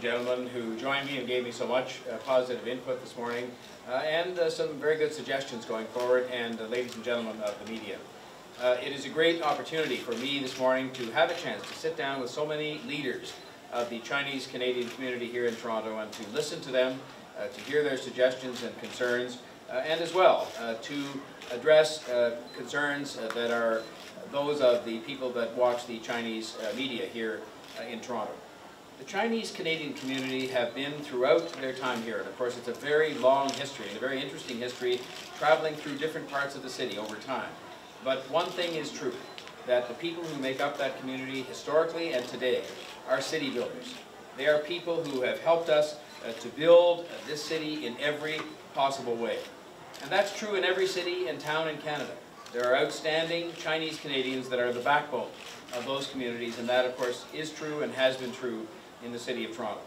gentlemen who joined me and gave me so much positive input this morning, and some very good suggestions going forward, and ladies and gentlemen of the media. It is a great opportunity for me this morning to have a chance to sit down with so many leaders of the Chinese Canadian community here in Toronto and to listen to them, to hear their suggestions and concerns, and as well to address concerns that are those of the people that watch the Chinese media here in Toronto. The Chinese Canadian community have been throughout their time here, and of course it's a very long history and a very interesting history, traveling through different parts of the city over time. But one thing is true, that the people who make up that community historically and today are city builders. They are people who have helped us to build this city in every possible way. And that's true in every city and town in Canada. There are outstanding Chinese Canadians that are the backbone of those communities, and that of course is true and has been true in the city of Toronto.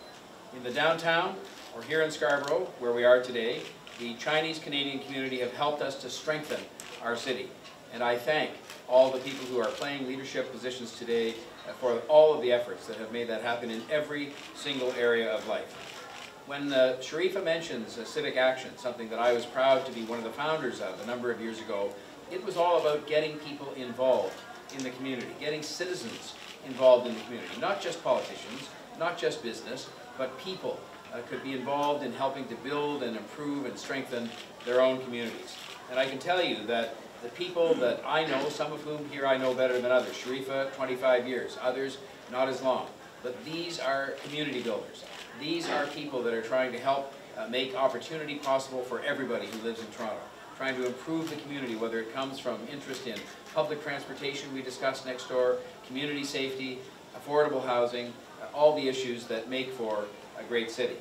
In the downtown, or here in Scarborough, where we are today, the Chinese Canadian community have helped us to strengthen our city. And I thank all the people who are playing leadership positions today for all of the efforts that have made that happen in every single area of life. When Sharifa mentions civic action, something that I was proud to be one of the founders of a number of years ago, it was all about getting people involved in the community, getting citizens involved in the community, not just politicians, not just business, but people could be involved in helping to build and improve and strengthen their own communities. And I can tell you that the people that I know, some of whom here I know better than others, Sharifa, 25 years, others not as long, but these are community builders. These are people that are trying to help make opportunity possible for everybody who lives in Toronto, trying to improve the community, whether it comes from interest in public transportation we discussed next door, community safety, affordable housing, all the issues that make for a great city.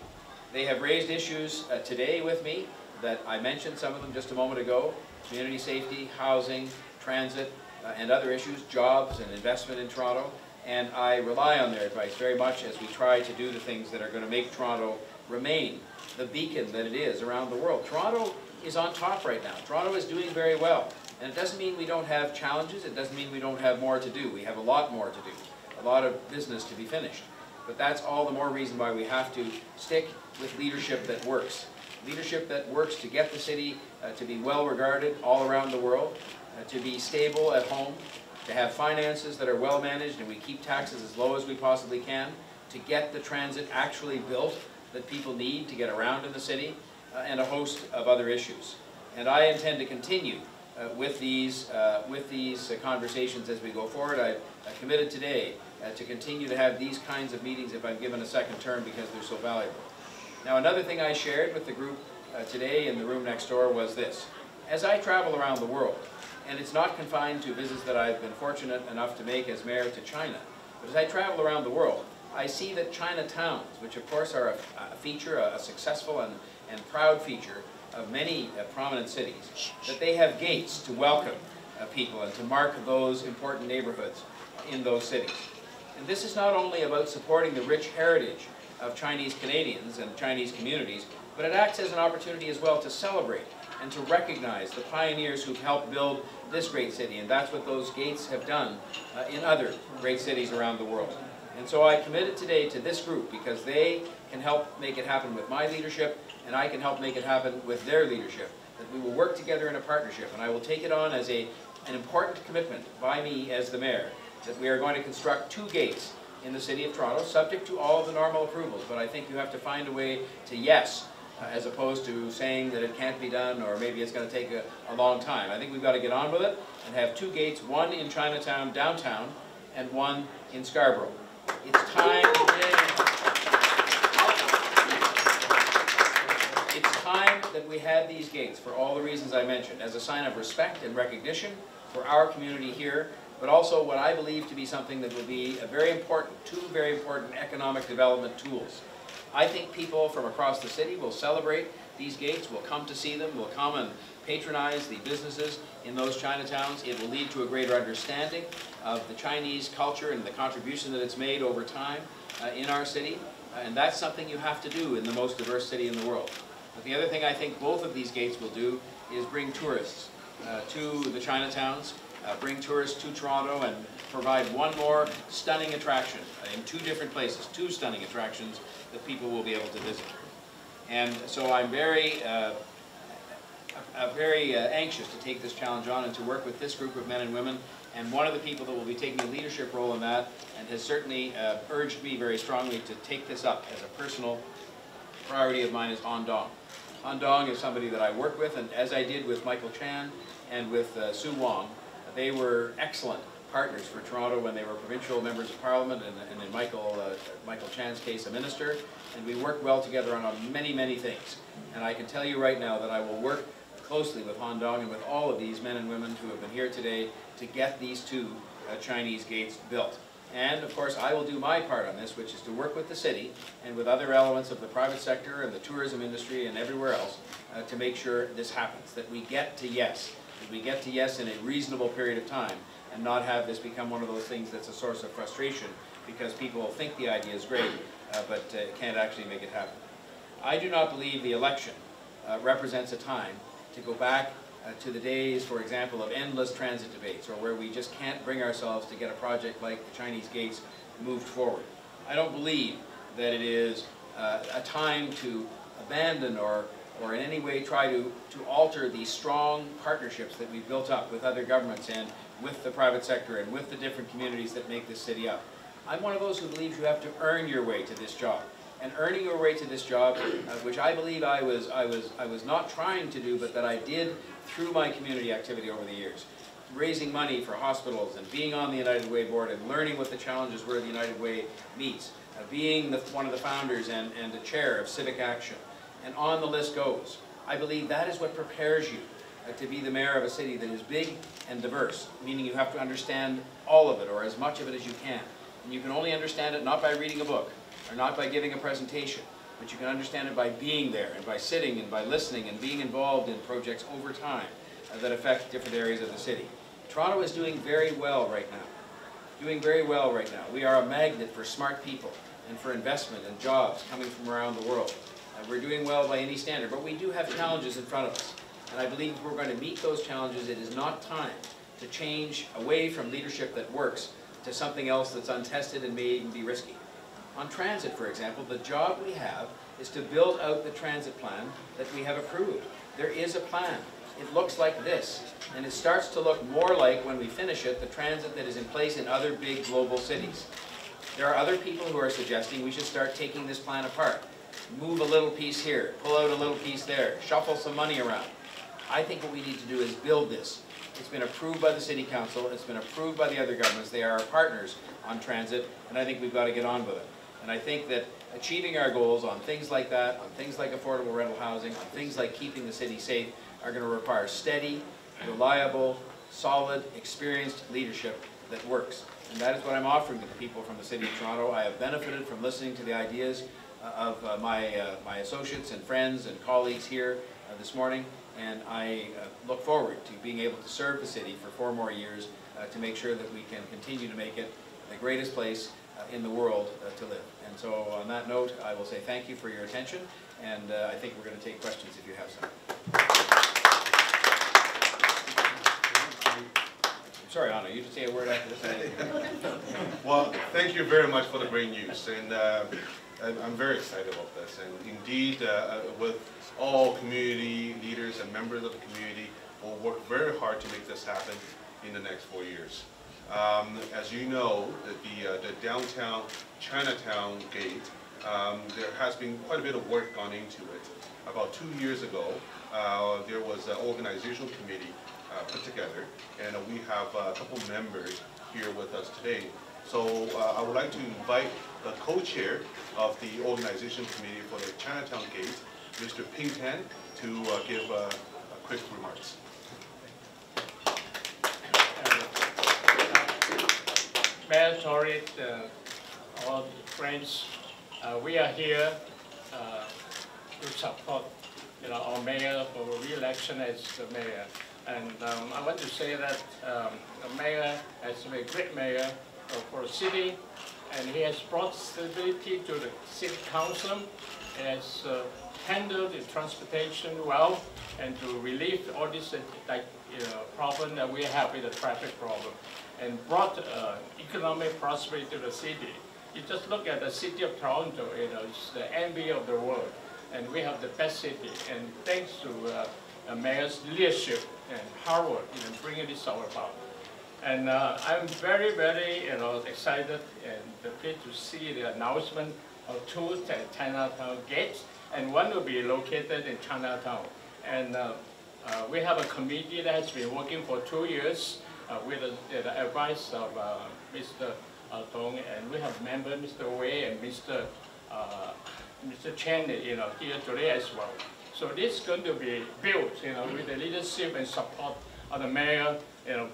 They have raised issues today with me that I mentioned some of them just a moment ago: community safety, housing, transit, and other issues, jobs and investment in Toronto. And I rely on their advice very much as we try to do the things that are going to make Toronto remain the beacon that it is around the world. Toronto is on top right now. Toronto is doing very well. And it doesn't mean we don't have challenges. It doesn't mean we don't have more to do. We have a lot more to do, a lot of business to be finished. But that's all the more reason why we have to stick with leadership that works. Leadership that works to get the city to be well regarded all around the world, to be stable at home, to have finances that are well managed and we keep taxes as low as we possibly can, to get the transit actually built that people need to get around in the city, and a host of other issues. And I intend to continue with these conversations as we go forward. I've committed today to continue to have these kinds of meetings if I'm given a second term, because they're so valuable. Now, another thing I shared with the group today in the room next door was this. As I travel around the world, and it's not confined to visits that I've been fortunate enough to make as mayor to China, but as I travel around the world, I see that Chinatowns, which of course are a feature, a successful and proud feature of many prominent cities, that they have gates to welcome people and to mark those important neighborhoods in those cities. And this is not only about supporting the rich heritage of Chinese Canadians and Chinese communities, but it acts as an opportunity as well to celebrate and to recognize the pioneers who've helped build this great city. And that's what those gates have done in other great cities around the world. And so I committed today to this group because they can help make it happen with my leadership, and I can help make it happen with their leadership, that we will work together in a partnership. And I will take it on as an important commitment by me as the mayor, that we are going to construct 2 gates in the city of Toronto, subject to all of the normal approvals. But I think you have to find a way to yes, as opposed to saying that it can't be done or maybe it's going to take a long time. I think we've got to get on with it and have 2 gates, one in Chinatown, downtown, and one in Scarborough. It's time that we had these gates for all the reasons I mentioned, as a sign of respect and recognition for our community here, but also what I believe to be something that will be two very important economic development tools. I think people from across the city will celebrate these gates, will come to see them, will come and patronize the businesses in those Chinatowns. It will lead to a greater understanding of the Chinese culture and the contribution that it's made over time in our city. And that's something you have to do in the most diverse city in the world. But the other thing I think both of these gates will do is bring tourists to the Chinatowns bring tourists to Toronto and provide one more stunning attraction in 2 different places, 2 stunning attractions that people will be able to visit. And so I'm very anxious to take this challenge on and to work with this group of men and women. And one of the people that will be taking a leadership role in that and has certainly urged me very strongly to take this up as a personal priority of mine is Han Dong. Han Dong is somebody that I work with, and as I did with Michael Chan and with Sue Wong, they were excellent partners for Toronto when they were provincial members of parliament, and in Michael Chan's case, a minister, and we worked well together on many, many things. And I can tell you right now that I will work closely with Han Dong and with all of these men and women who have been here today to get these 2 Chinese gates built. And of course I will do my part on this, which is to work with the city and with other elements of the private sector and the tourism industry and everywhere else to make sure this happens, that we get to yes, in a reasonable period of time, and not have this become one of those things that's a source of frustration because people think the idea is great but can't actually make it happen. I do not believe the election represents a time to go back to the days, for example, of endless transit debates, or where we just can't bring ourselves to get a project like the Chinese gates moved forward. I don't believe that it is a time to abandon or in any way try to alter the strong partnerships that we've built up with other governments and with the private sector and with the different communities that make this city up. I'm one of those who believes you have to earn your way to this job. And earning your way to this job, which I believe I was not trying to do, but that I did through my community activity over the years. Raising money for hospitals and being on the United Way board and learning what the challenges were the United Way meets. Being one of the founders and the chair of Civic Action. And on the list goes. I believe that is what prepares you to be the mayor of a city that is big and diverse, meaning you have to understand all of it or as much of it as you can. And you can only understand it not by reading a book, or not by giving a presentation, but you can understand it by being there and by sitting and by listening and being involved in projects over time that affect different areas of the city. Toronto is doing very well right now. We are a magnet for smart people and for investment and jobs coming from around the world. We're doing well by any standard, but we do have challenges in front of us. And I believe if we're going to meet those challenges, it is not time to change away from leadership that works to something else that's untested and may even be risky. On transit, for example, the job we have is to build out the transit plan that we have approved. There is a plan. It looks like this, and it starts to look more like, when we finish it, the transit that is in place in other big global cities. There are other people who are suggesting we should start taking this plan apart. Move a little piece here, pull out a little piece there, shuffle some money around. I think what we need to do is build this. It's been approved by the City Council, it's been approved by the other governments, they are our partners on transit, and I think we've got to get on with it. And I think that achieving our goals on things like that, on things like affordable rental housing, on things like keeping the city safe, are going to require steady, reliable, solid, experienced leadership that works. And that is what I'm offering to the people from the City of Toronto. I have benefited from listening to the ideas of my associates and friends and colleagues here this morning, and I look forward to being able to serve the city for 4 more years to make sure that we can continue to make it the greatest place in the world to live. And so on that note, I will say thank you for your attention, and I think we're going to take questions if you have some. Sorry, Anna, you just say a word after this. Well, thank you very much for the great news, and I'm very excited about this. And indeed, with all community leaders and members of the community, we'll work very hard to make this happen in the next 4 years. As you know, the downtown Chinatown gate, there has been quite a bit of work gone into it. About 2 years ago, there was an organizational committee put together, and we have a couple members here with us today. So I would like to invite the co-chair of the organization committee for the Chinatown gate, Mr. Ping Tan, to give quick remarks. Mayor Tory, all friends, we are here to support our mayor for re-election as the mayor. And I want to say that the mayor has been a great mayor for the city, and he has brought stability to the city council, has handled the transportation well and to relieve all this problem that we have with the traffic problem and brought economic prosperity to the city. You just look at the city of Toronto, it's the envy of the world, and we have the best city. And thanks to the mayor's leadership and hard work, bringing this all about. And I'm very, very, excited and pleased to see the announcement of 2 Chinatown gates, and one will be located in Chinatown. And we have a committee that has been working for 2 years with the advice of Mr. Tong, and we have member Mr. Wei and Mr. Chen, here today as well. So this is going to be built, with the leadership and support of the mayor,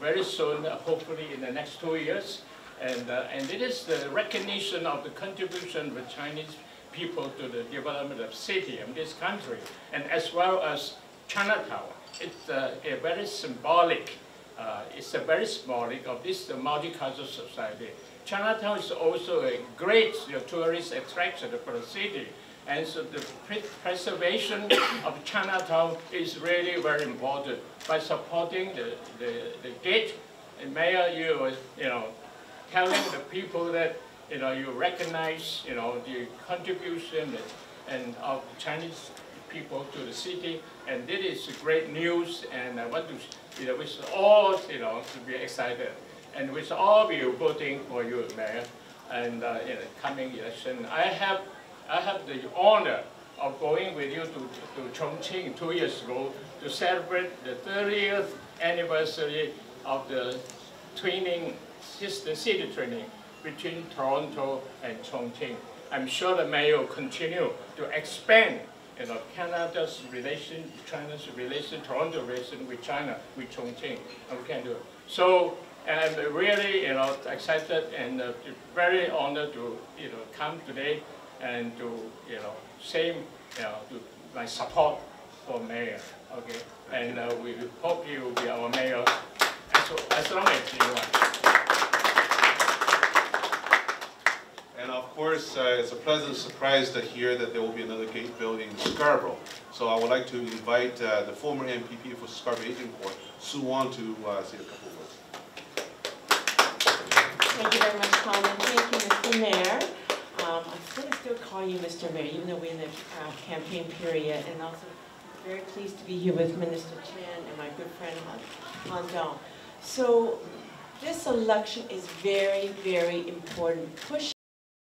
very soon, hopefully in the next 2 years. And it is the recognition of the contribution of the Chinese people to the development of city in this country, and as well as Chinatown. It's a very symbolic. It's a very symbolic of this multicultural society. Chinatown is also a great tourist attraction for the city, and so the preservation of Chinatown is really very important. By supporting the gate, and Mayor, telling the people that you recognize the contribution and of Chinese people to the city, and this is great news. And I want to wish all to be excited, and we should all be voting for you, Mayor, and in the coming election. I have the honor of going with you to Chongqing 2 years ago to celebrate the 30th anniversary of the city training between Toronto and Chongqing. I'm sure the mayor will continue to expand Canada's relation, China's relation, Toronto relation with China, with Chongqing, and we can do it. So I'm really excited and very honored to come today and to say to my support for mayor. Okay, and we hope you will be our mayor as long as you want. And of course, it's a pleasant surprise to hear that there will be another gate building in Scarborough. So I would like to invite the former MPP for Scarborough Agincourt, Sue Wan, to say a couple of words. Thank you very much, Colin. Thank you, Mr. Mayor. I'm going to still call you Mr. Mayor, even though we're in the campaign period. And also, I'm very pleased to be here with Minister Chen and my good friend Han Dong. So this election is very, very important.